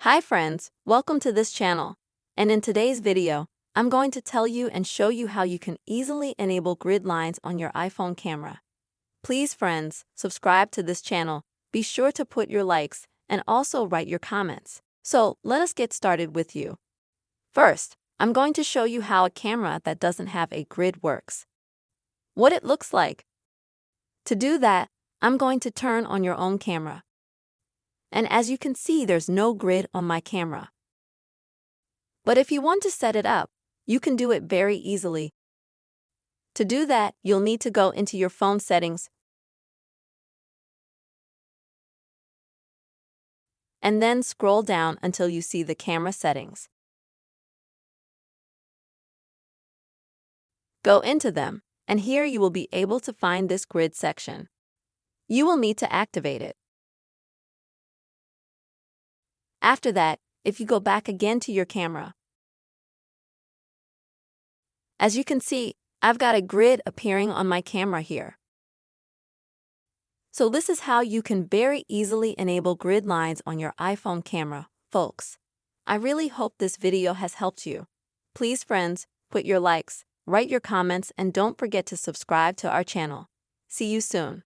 Hi friends, welcome to this channel. And in today's video, I'm going to tell you and show you how you can easily enable grid lines on your iPhone camera. Please friends, subscribe to this channel, be sure to put your likes, and also write your comments. So let us get started with you. First, I'm going to show you how a camera that doesn't have a grid works. What it looks like. To do that, I'm going to turn on your own camera. And as you can see, there's no grid on my camera. But if you want to set it up, you can do it very easily. To do that, you'll need to go into your phone settings and then scroll down until you see the camera settings. Go into them, and here you will be able to find this grid section. You will need to activate it. After that, if you go back again to your camera, as you can see, I've got a grid appearing on my camera here. So this is how you can very easily enable grid lines on your iPhone camera, folks. I really hope this video has helped you. Please friends, put your likes, write your comments, and don't forget to subscribe to our channel. See you soon.